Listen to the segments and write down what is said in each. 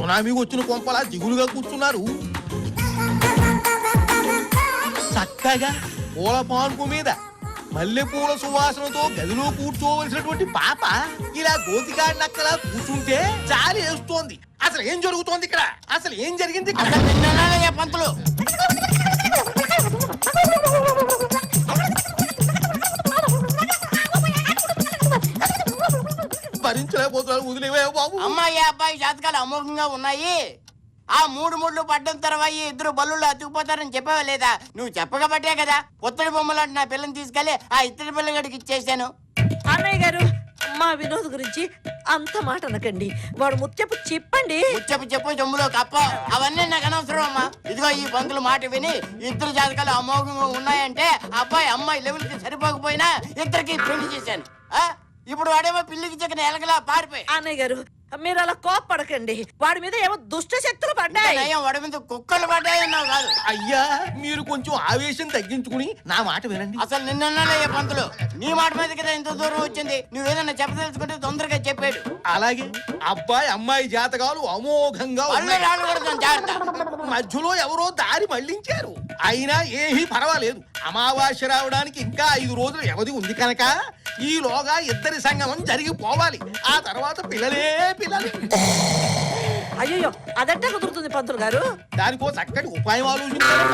Tsunami వచ్చిన కొంపలా దిగులుగా కూర్చున్నారు. చక్కగా పూల పాన్పు మీద మల్లెపూల సువాసనతో గదిలో కూర్చోవలసినటువంటి పాప ఇలా గోతికాడి నక్కలా కూర్చుంటే జాలి వేస్తోంది. అసలు ఏం జరుగుతోంది ఇక్కడ? అసలు ఏం జరిగింది ఇక్కడ? పంతులు భరించలేకపోతున్నారు, వదిలేవే బాబు. అమ్మాయి అబ్బాయి జాతకాలు అమోఘంగా ఉన్నాయి. ఆ 3 ముళ్ళు పడ్డం తర్వాత ఇద్దరు బల్లుళ్ళు అతుకుపోతారని చెప్పావా లేదా? నువ్వు చెప్పకబట్టే కదా పుత్తడి బొమ్మలాంటి నా పిల్లని తీసుకెళ్లి ఆ ఇద్దరు పిల్లగడికి ఇచ్చేసాను. అన్నయ్య గారు, మా వినోద్ గురించి అంత మాట అనకండి. వాడు ముత్యపు చెప్పండి. చెప్పు జమ్ములో కప్ప అవన్నీ నాకు అనవసరం అమ్మా. ఇదిగో ఈ పంతులు మాట విని ఇద్దరు జాతకాలు అమోఘంగా ఉన్నాయంటే అబ్బాయి అమ్మాయి లెవెల్ కి సరిపోకపోయినా ఇద్దరికి పెళ్లి చేశాను. ఇప్పుడు వాడేమో పిల్లికి చెక్కిన ఎలగలా పారిపోయి. అన్నయ్య గారు, మీరు అలా కోప్పడకండి. వాడి మీద ఏమో దుష్ట శక్తులు పడ్డాయి. వాడి మీద కుక్కలు పడ్డాయన్నావు కాదు. అయ్యా, మీరు కొంచెం ఆవేశం తగ్గించుకుని నా మాట వినండి. అసలు నిన్నయ్యా పంతులు నీ మాట మీద కదా ఇంత దూరం వచ్చింది. నువ్వేదన్నా చెప్పదలుచుకుంటే తొందరగా చెప్పాడు. అలాగే అబ్బాయి అమ్మాయి జాతకాలు అమోఘంగా ఉన్నాయి. జాగ్రత్త. మధ్యలో ఎవరో దారి మళ్లించారు. అయినా ఏమీ పర్వాలేదు. అమావాస్య రావడానికి ఇంకా 5 రోజులు వ్యవధి ఉంది కనుక ఈలోగా ఇద్దరి సంగమం జరిగిపోవాలి. ఆ తర్వాత పిల్లలే పిల్లలు. అయ్యో, అదంటే కుదురుతుంది పంతులు గారు. దానికో చక్కటి ఉపాయం ఆలోచించారు.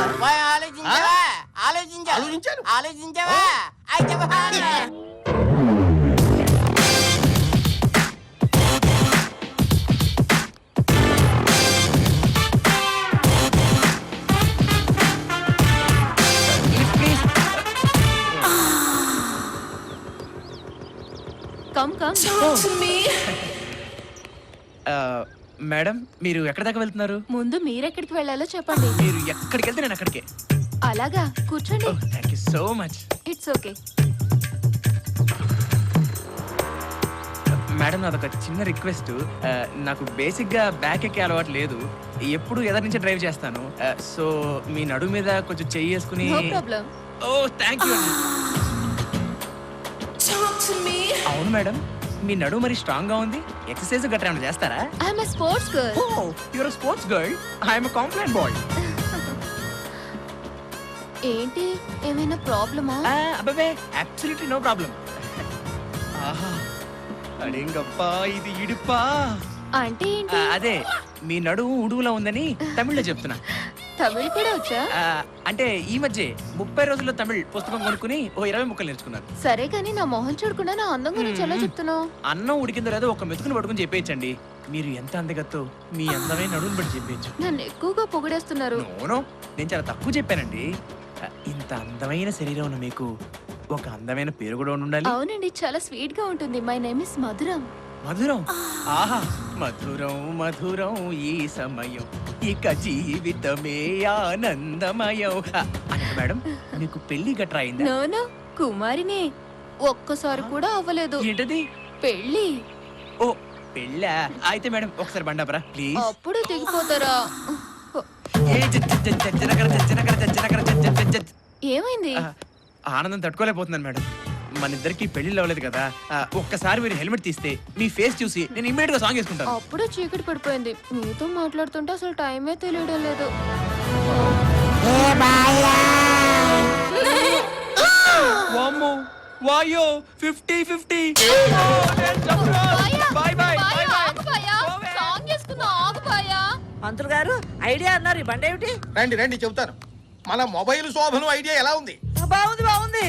ఆలోచించావా? మేడం, మీరు ఎక్కడి దాకా వెళ్తున్నారు? ముందు మీరెక్కడికి వెళ్ళాలో చెప్పండి. మీరు ఎక్కడికి వెళ్తే నేను అక్కడికే. అలాగా, కూర్చోండి. Thank you so much. It's okay. Madam, నాదొక చిన్న రిక్వెస్ట్. నాకు బేసిక్ గా బ్యాక్ ఎక్కే అలవాటు లేదు. ఎప్పుడు ఎదరి నుంచి డ్రైవ్ చేస్తాను. సో మీ నడు మీద కొంచెం చెయ్యి వేసుకుని. No problem. Oh thank you. అవును మేడం, మీ నడు మరి స్ట్రాంగ్ గా ఉంది. ఎక్సర్సైజ్ గట్రా ఏమైనా చేస్తారా? I'm a sports girl. Oh, you're a sports girl. I'm a complaint boy. ఏంటి, ఏమైనా ప్రాబ్లమా? అబ్బే, అబ్సల్యూట్లీ నో ప్రాబ్లం. ఆహా, అడేంగప్పా, ఇది ఇడుపా. అంటే ఏంటి? అదే, మీ నడుము ఉడుగులా ఉందని తమిళ్లో చెప్తున్నా. తమిళ్ కూడా వచ్చా? అంటే ఈ మధ్య 30 రోజుల్లో తమిళ్ పుస్తకం కొనుక్కుని ఓ 20 ముక్కలు నేర్చుకున్నాను. సరే కానీ నా మొహం చూడకుండా నా అందం గురించి ఎలా చెప్తున్నావు? అన్నం ఉడికిందో లేదో ఒక మెతుకుని పట్టుకుని చెప్పేయచ్చండి. మీరు ఎంత అందగత్తో మీ అందమైన నడుముని బట్టి చెప్పేయచ్చు. నన్ను ఎక్కువగా పొగిడేస్తున్నారు. నోనో, నేను చాలా తక్కువ చెప్పానండి. ఇంత అందమైన శరీరం ఉన్న మీకు ఒక అందమైన పేరు కూడా ఉండాలి. అవునండి, చాలా స్వీట్ గా ఉంటుంది. మై నేమ్ ఇస్ మధురం. మధురం? ఆహా, మధురం మధురం ఈ సమయం, ఇక జీవితమే ఆనందమయం. అంటే మేడం, మీకు పెళ్లి గట్రా అయిందా? నోనో, కుమారినే. ఒక్కసారి కూడా అవ్వలేదు. ఏంటది? పెళ్లి. ఓ, పెళ్ళా? అయితే మేడం ఒకసారి బండాపరా ప్లీజ్. అప్పుడు దిగిపోతారా? ఏమైంది? ఆనందం తట్టుకోలేకపోతున్నాను మేడం. మన ఇద్దరికి పెళ్లి అవ్వలేదు కదా. ఒక్కసారి మీరు హెల్మెట్ తీస్తే మీ ఫేస్ చూసి నేను ఇమ్మీడియట్ గా సాంగ్ వేసుకుంటాను. అప్పుడే చీకటి పడిపోయింది. మీతో మాట్లాడుతుంటే అసలు టైమే తెలియడం లేదు. వామ్మో, వాయో 50-50. Bye bye. పంతులు గారు, ఐడియా అన్నారు. ఈ బండి ఏమిటి? రండి రండి చెబుతాను. మన మొబైల్ శోభను ఐడియా ఎలా ఉంది? బాగుంది.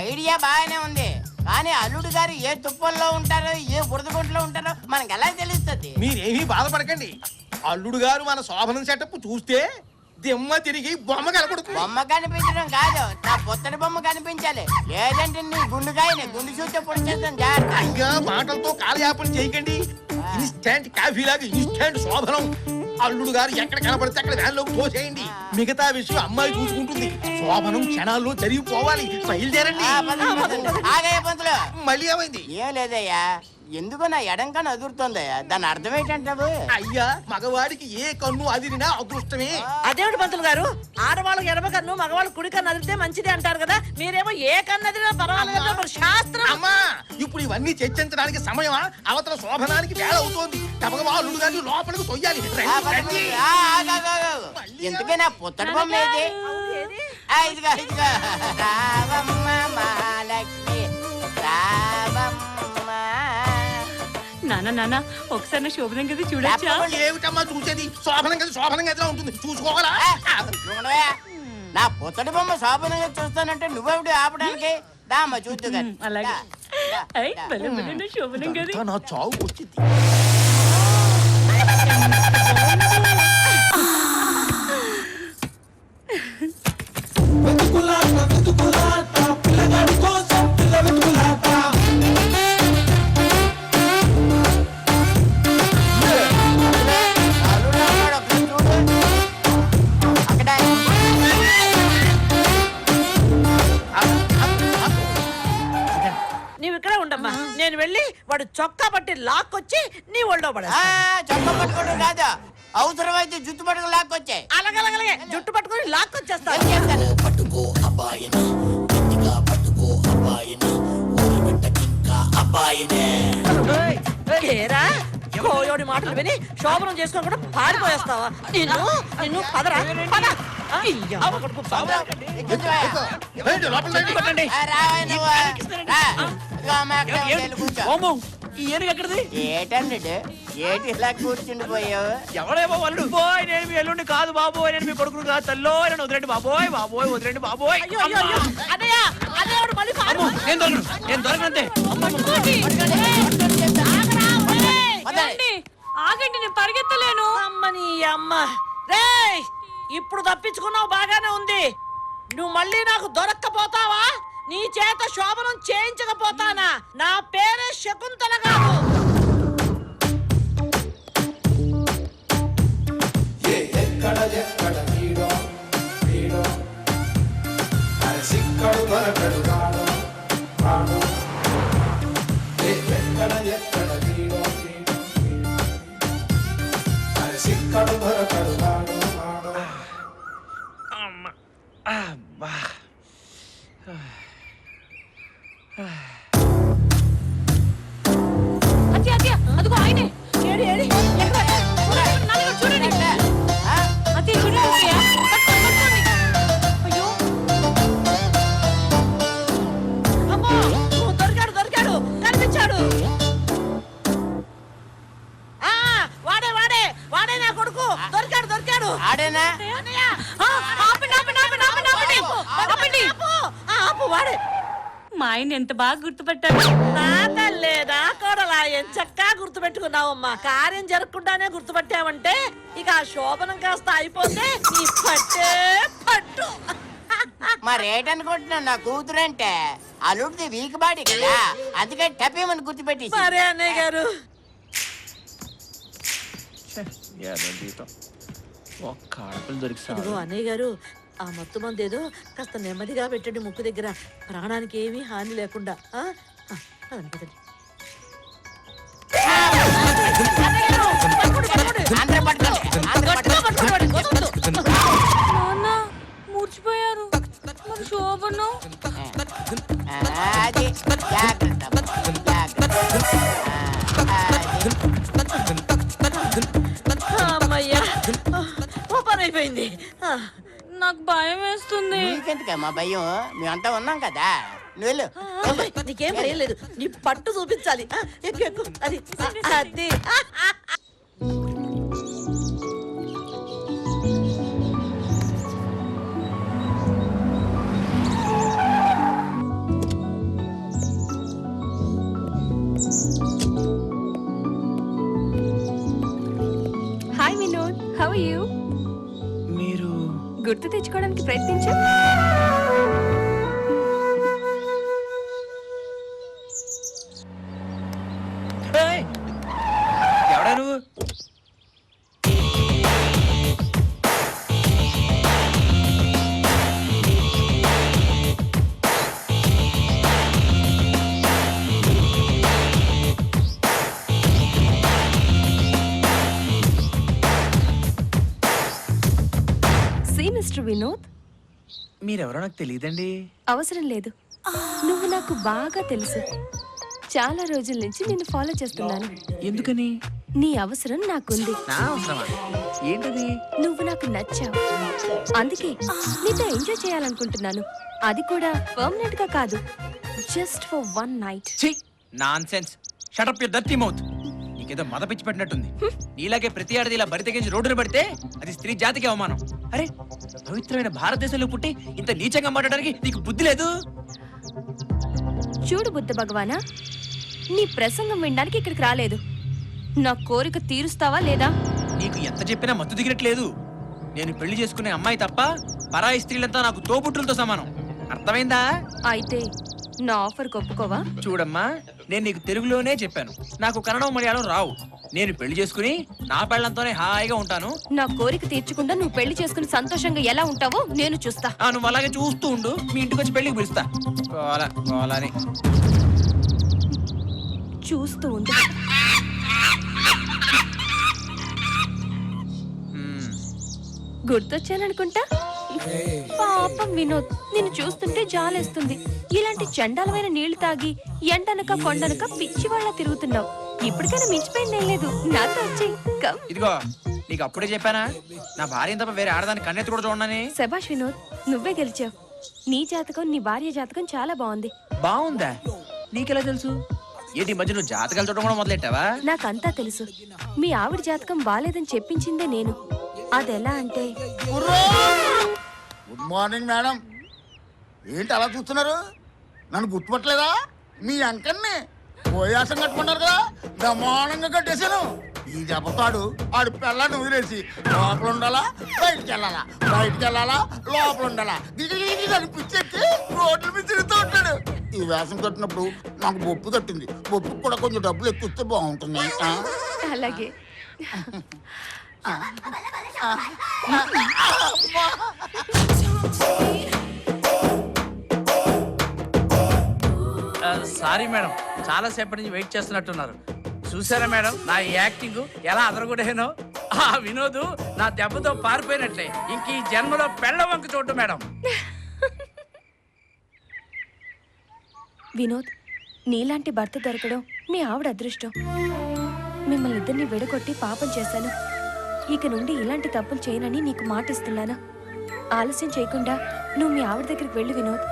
ఐడియా బాగానే ఉంది, కానీ అల్లుడు గారు ఏ తుప్పల్లో ఉంటారో ఏ బురదగుంట్లో ఉంటారో మనకు ఎలా తెలుస్తుంది? మీరేమీ బాధపడకండి. అల్లుడు గారు మన శోభనం సెటప్ చూస్తే దిమ్మ తిరిగి బొమ్మ కనపడుతుంది. బొమ్మ కనిపించడం కాదు, నా పొత్తడి బొమ్మ కనిపించాలి. లేదంటే నీ గుండుకాయని గుండు చూస్తే పొడి చేస్తాను. జాగ్రత్త. అయ్యా, మాటలతో కాలయాపన చేయకండి. ఇన్స్టెంట్ కాఫీ లాగా ఇన్స్టెంట్ శోభనం. అల్లుడు గారు ఎక్కడ కనపడితే అక్కడ వ్యాన్లోకి తోసేయండి. మిగతా విషయం అమ్మాయి చూసుకుంటుంది. శోభనం క్షణాల్లో జరిగిపోవాలి. బయలుదేరండి. ఆగయ్య పంతులు. మళ్ళీ ఏమైంది? ఏం లేదయ్యా, ఎందుకో నా ఎడంకని అదురుతుంది. దాని అర్థం ఏంటంటావు? అయ్యా మగవాడికి ఏ కన్ను అదిరినా అదృష్టమే. అదేమిటి పంతులు గారు, ఆడవాళ్ళకి ఎడమ కన్ను మగవాళ్ళకి కుడి కన్ను అదిరితే మంచిది అంటారు కదా, మీరేమో ఏ కన్ను అదిరినా పర్వాలేదు మరి శాస్త్రం. అమ్మా ఇప్పుడు ఇవన్నీ చర్చించడానికి సమయమా? అవతల శోభనానికి వేళ అవుతోంది. తమగవాళ్ళు గాని లోపలికి తొయ్యాలి. రండి, రండి. ఎందుకే నా పుత్తడి బొమ్మ ఏది? ఏది? ఇదిగా ఇదిగా రావమ్మ మహాలక్ష్మి రావమ్మ. నాన్న ఒకసారి నా శోభనం గది చూడొచ్చా? ఏమిటమ్మా చూసేది? శోభనం కదా శోభనం గదిలో ఉంటుంది, చూసుకోవాలా? చూడవే, నా పుత్తడి బొమ్మ శోభనంగా చూస్తానంటే నువ్వెవడు ఆపడానికి? దామ్మ చూద్దు గాని. అలాగే. ఐ, భలే భలే నా శోభనం గది. ఇదంతా నా చావు వచ్చింది. నీవు ఇక్కడే ఉండమ్మా, నేను వెళ్ళి వాడు చొక్కా పట్టి లాక్కొచ్చి నీ ఒళ్ళో పడ. చొక్క పట్టుకోవడం కాదు, అవసరమైతే జుట్టు పట్టుకు లాక్కొచ్చాయి. అలాగే జుట్టు పట్టుకొని లాక్కొచ్చేస్తా. ఏరా, కోయోడి మాటలు విని శోభనం చేసుకొని కూడా పారిపోయేస్తావా? నిన్ను నిన్ను పదరా పద. రండి, లోపలికి రండి. ఈ ఏనుగు ఎక్కడిది? ఏటండి ఏటి ఇలా కూర్చుండిపోయావు? ఎవడేమో వాళ్ళు బాబోయ్, నేను మీ ఎల్లుండి కాదు బాబోయ్, నేను మీ కొడుకును కాదు తల్లో, నన్ను వదిలేండి బాబోయ్, బాబోయ్ వదిలేండి బాబోయ్. అయ్యో అయ్యో అయ్యో, అన్నయ్య అన్నయ్య మళ్ళీ అమ్మో, నేను దొరకనంతే. ఏమండి? ఆగండి, నేను పరిగెత్తలేను. అమ్మని అమ్మ రేయ్, ఇప్పుడు తప్పించుకున్నావు బాగానే ఉంది. నువ్వు మళ్ళీ నాకు దొరక్కపోతావా? నీ చేత శోభనం చేయించకపోతానా? నా పేరే శకుంతల కాదు. అబ్బా. అత్తయ్య అదిగో ఆయనే. ఏడి ఏడి ఎక్కడ? నాన్నగారు చూడండి. అత్తయ్య చూడండి అత్తయ్య. పట్టుకోండి. అయ్యో అమ్మో, నువ్వు దొరికాడు కనిపించాడు. వాడే వాడే వాడే నా కొడుకు. దొరికాడు. ఆడేనా? అన్నయ్య, ఆపండి ఆపండి ఆపండి ఆపండి ఆపండి ఆపండి. ఆపు వాడే. మా ఆయన ఎంత బాగా గుర్తుపట్టాడు. నా తల్లే నా కోడలా, ఎంచక్కా గుర్తుపెట్టుకున్నావమ్మా. కార్యం జరగకుండానే గుర్తుపట్టావంటే ఇక ఆ శోభనం కాస్త అయిపోతే నీ పట్టే పట్టు. మరేటనుకుంటున్నావు? నా కూతురంటే అల్లుడిది వీక్ బాడీ కదా, అందుకే టపేమని గుర్తుపెట్టి. సరే అన్నయ్య గారు. ఒక్క ఆడపిల్ల దొరికి ఇదిగో అన్నయ్య గారు, ఆ మత్తు మంది ఏదో కాస్త నెమ్మదిగా పెట్టండి ముక్కు దగ్గర, ప్రాణానికి ఏమీ హాని లేకుండా. పదండి, పదండి. ఆంధ్ర పట్టుకోండి, ఆంధ్ర పట్టుకోండి. నాన్న మూర్చిపోయారు. మన శోభనం. అది జాగ్రత్త జాగ్రత్త. అమ్మయ్యా, ఓ పని అయిపోయింది. నాకు భయం వేస్తుంది. నీకెందుకమ్మా భయం? మేమంతా ఉన్నాం కదా, నువ్వు వెళ్ళు. నీకేం భయం లేదు, నీ పట్టు చూపించాలి. ఎక్కు ఎక్కు, అది అది. Hi Vinod, how are you? మీరు గుర్తు తెచ్చుకోవడానికి ప్రయత్నించు. ఎవడా నువ్వు? మిస్టర్ వినోద్. మీరెవరో నాకు తెలియదండి. అవసరం లేదు, నువ్వు నాకు బాగా తెలుసు. చాలా రోజుల నుంచి నిన్ను ఫాలో చేస్తున్నాను. ఎందుకని? నీ అవసరం నాకుంది. నా అవసరమా? ఏంటది? నువ్వు నాకు నచ్చావు, అందుకే నీతో ఎంజాయ్ చేయాలనుకుంటున్నాను. అది కూడా పర్మనెంట్ గా కాదు, జస్ట్ ఫర్ వన్ నైట్. ఛీ, nonsense. Shut up your dirty mouth. నీకేదో మద పిచ్చి పెట్టినట్టుంది. నీలాగే ప్రతి ఆడది ఇలా బరి తెగించి రోడ్డున పడితే అది స్త్రీ జాతికి అవమానం. అరే, పవిత్రమైన భారతదేశంలో పుట్టి ఇంత నీచంగా మాట్లాడడానికి నీకు బుద్ధి లేదు? చూడు బుద్ధ భగవానా, నీ ప్రసంగం వినడానికి ఇక్కడికి రాలేదు. నా కోరిక తీరుస్తావా లేదా? నీకు ఎంత చెప్పినా మత్తు దిగినట్లేదు. నేను పెళ్లి చేసుకునే అమ్మాయి తప్ప పరాయి స్త్రీలంతా నాకు తోబుట్టులతో సమానం. అర్థమైందా? అయితే నా ఆఫర్ ఒప్పుకోవా? చూడమ్మా, నేను నీకు తెలుగులోనే చెప్పాను, నాకు కన్నడం మలయాళం రావు. నేను పెళ్లి చేసుకుని నా పెళ్ళంతోనే హాయిగా ఉంటాను. నా కోరిక తీర్చకుండా నువ్వు పెళ్లి చేసుకుని సంతోషంగా ఎలా ఉంటావో నేను చూస్తా. నువ్వు అలాగే చూస్తూ ఉండు, మీ ఇంటికి వచ్చి పెళ్లికి పిలుస్తా. కోలని చూస్తూ ఉండు. గుర్తొచ్చాననుకుంటా. పాపం వినోద్, నిన్ను చూస్తుంటే జాలేస్తుంది. ఇలాంటి చండాలమైన నీళ్లు తాగి ఎండనక కొండనక పిచ్చి వాళ్ళ తిరుగుతున్నావు. ఇప్పటికైనా మించిపోయింది ఏం లేదు, నాతో వచ్చేయ్. కమ్. ఇదిగో, నీకు అప్పుడే చెప్పానా నా భార్య తప్ప వేరే ఆడదాన్ని కన్నెత్తి కూడా చూడనని? శభాష్ వినోద్, నువ్వే గెలిచావు. నీ జాతకం, నీ భార్య జాతకం చాలా బాగుంది. బాగుందా? నీకెలా తెలుసు? ఏంటి మధ్య నువ్వు జాతకాలు చూడడం కూడా మొదలెట్టావా? నాకంతా తెలుసు. మీ ఆవిడ జాతకం బాలేదని చెప్పించిందే నేను. అదెలా అంటే, గుడ్ మార్నింగ్ మేడం. ఏంటి అలా చూస్తున్నారు? నన్ను గుర్తుపట్టలేదా? మీ అంకన్ని పోయాసం కట్టుకున్నారు కదా, బ్రహ్మాండంగా కట్టేశాను. ఈ దెబ్బతాడు ఆడు పిల్లని వదిలేసి లోపల ఉండాలా, బయటికి వెళ్ళాలా, బయటికి వెళ్ళాలా, లోపల ఉండాలా, దిగి పిచ్చెక్కి రోడ్ల మీద తిరుగుతూ ఉంటాడు. ఈ వేషం కట్టినప్పుడు నాకు బొప్పు తట్టింది. బొప్పు కూడా కొంచెం డబ్బులు ఎక్కువస్తే బాగుంటుంది. అలాగే. సారీ మేడం, చాలా సేపటి నుంచి వెయిట్ చేస్తున్నట్టున్నారు. చూసారా మేడం నా ఈ యాక్టింగ్ ఎలా అదరగొడేనో? ఆ వినోద్ నా దెబ్బతో పారిపోయినట్లే. ఇంక ఈ జన్మలో పెళ్ళ వంక చూడు మేడం. వినోద్, నీలాంటి భర్త దొరకడం మీ ఆవిడ అదృష్టం. మిమ్మల్ని ఇద్దరిని విడగొట్టి పాపం చేశాను. ఇక నుండి ఇలాంటి తప్పులు చేయనని నీకు మాటిస్తున్నాను. ఆలస్యం చేయకుండా నువ్వు మీ ఆవిడ దగ్గరికి వెళ్ళు వినోద్.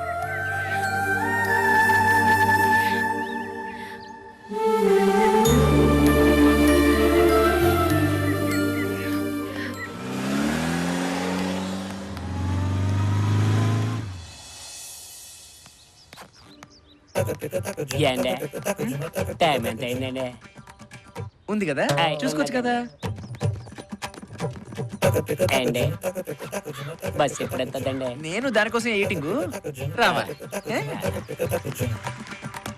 టైం ఎంత అయిందండి? ఉంది కదా, చూసుకోవచ్చు కదా. అండి బస్ ఎప్పుడు ఎత్తదండి? నేను దానికోసం ఎయిటింగ్ రావాలి.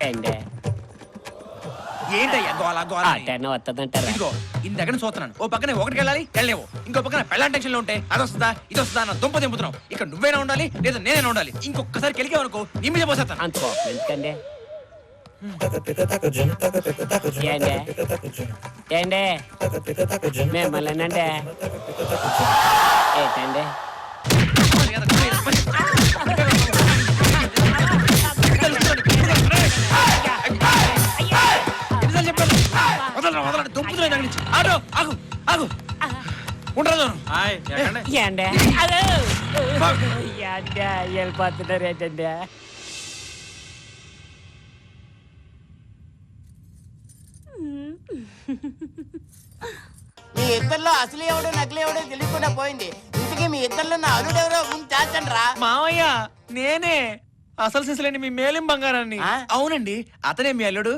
అండి ఏంటయ్యా గోలా గోలా? టైం వస్తుందంటారా? ఇదిగో ఇందక్కడ చూస్తున్నాను. ఓ పక్కన ఒకటికి వెళ్ళాలి, వెళ్ళలేవు. ఇంకో పక్కన పెళ్ళాం టెన్షన్ లో ఉంటే అది వస్తుందా ఇది వస్తుందా నా దుంప దింపుతున్నావు. ఇక్కడ నువ్వైనా ఉండాలి లేదా నేనైనా ఉండాలి. ఇంకొకసారి కెలికేవనుకో నీ మీద పోసేస్తాను. అంత కోపం ఎందుకండి? ఏండి మిమ్మల్ని ఏంటండి? వెళ్ళిపోతున్నారు ఏంటండి? మీ ఇద్దరిలో అసలు ఎవడో నకిలీ ఎవడో తెలియకుండా పోయింది. ఇంతకీ మీ ఇద్దరిలో నా అల్లుడు ఎవరో ముందు చేర్చండి రా. మావయ్య నేనే అసలు సిసలేండి మీ మేలిం బంగారాన్ని. అవునండి, అతనే మీ అల్లుడు.